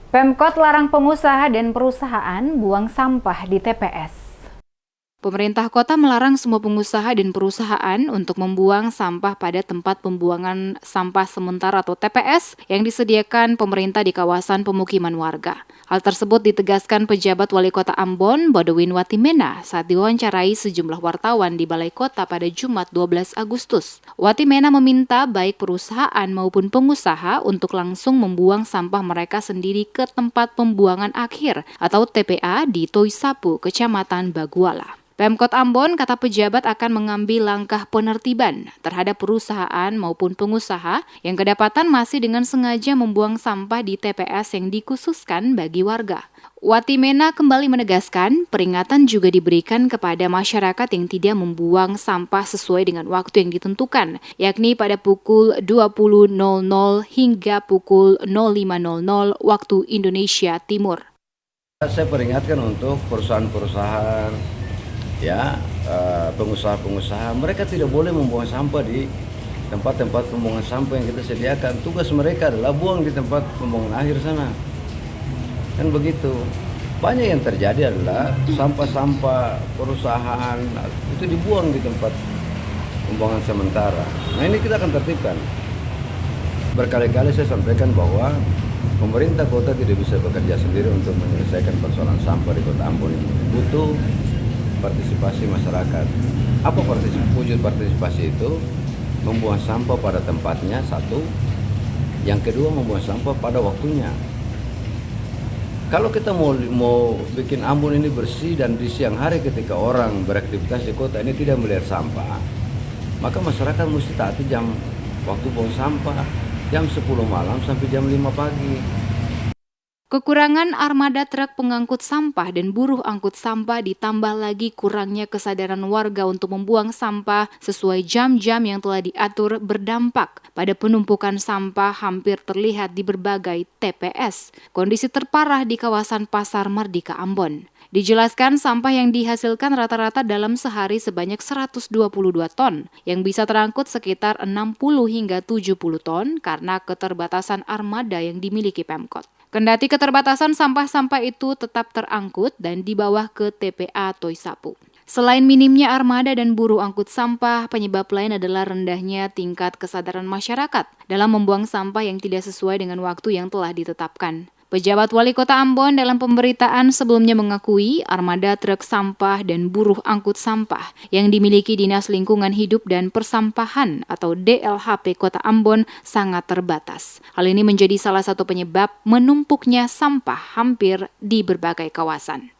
Pemkot larang pengusaha dan perusahaan buang sampah di TPS. Pemerintah kota melarang semua pengusaha dan perusahaan untuk membuang sampah pada tempat pembuangan sampah sementara atau TPS yang disediakan pemerintah di kawasan pemukiman warga. Hal tersebut ditegaskan pejabat Wali Kota Ambon, Badowin Watimena, saat diwawancarai sejumlah wartawan di Balai Kota pada Jumat 12 Agustus. Watimena meminta baik perusahaan maupun pengusaha untuk langsung membuang sampah mereka sendiri ke tempat pembuangan akhir atau TPA di Toisapu, Kecamatan Baguala. Pemkot Ambon, kata pejabat, akan mengambil langkah penertiban terhadap perusahaan maupun pengusaha yang kedapatan masih dengan sengaja membuang sampah di TPS yang dikhususkan bagi warga. Watimena kembali menegaskan peringatan juga diberikan kepada masyarakat yang tidak membuang sampah sesuai dengan waktu yang ditentukan, yakni pada pukul 20.00 hingga pukul 05.00 waktu Indonesia Timur. Saya peringatkan untuk perusahaan-perusahaan, pengusaha-pengusaha, mereka tidak boleh membuang sampah di tempat-tempat pembuangan sampah yang kita sediakan. Tugas mereka adalah buang di tempat pembuangan akhir sana. Kan begitu. Banyak yang terjadi adalah sampah-sampah perusahaan itu dibuang di tempat pembuangan sementara. Nah, ini kita akan tertibkan. Berkali-kali saya sampaikan bahwa pemerintah kota tidak bisa bekerja sendiri untuk menyelesaikan persoalan sampah di Kota Ambon ini. Butuh partisipasi masyarakat. Apa wujud partisipasi itu? Membuang sampah pada tempatnya, satu. Yang kedua, membuang sampah pada waktunya. Kalau kita mau bikin Ambon ini bersih dan di siang hari ketika orang beraktivitas di kota ini tidak melihat sampah, maka masyarakat mesti taati jam waktu buang sampah, jam 10 malam sampai jam 5 pagi. Kekurangan armada truk pengangkut sampah dan buruh angkut sampah ditambah lagi kurangnya kesadaran warga untuk membuang sampah sesuai jam-jam yang telah diatur berdampak pada penumpukan sampah hampir terlihat di berbagai TPS. Kondisi terparah di kawasan Pasar Mardika Ambon. Dijelaskan sampah yang dihasilkan rata-rata dalam sehari sebanyak 122 ton, yang bisa terangkut sekitar 60 hingga 70 ton karena keterbatasan armada yang dimiliki Pemkot. Kendati keterbatasan sampah-sampah itu tetap terangkut dan dibawa ke TPA Toisapu. Selain minimnya armada dan buruh angkut sampah, penyebab lain adalah rendahnya tingkat kesadaran masyarakat dalam membuang sampah yang tidak sesuai dengan waktu yang telah ditetapkan. Pejabat Wali Kota Ambon dalam pemberitaan sebelumnya mengakui armada truk sampah dan buruh angkut sampah yang dimiliki Dinas Lingkungan Hidup dan Persampahan atau DLHP Kota Ambon sangat terbatas. Hal ini menjadi salah satu penyebab menumpuknya sampah hampir di berbagai kawasan.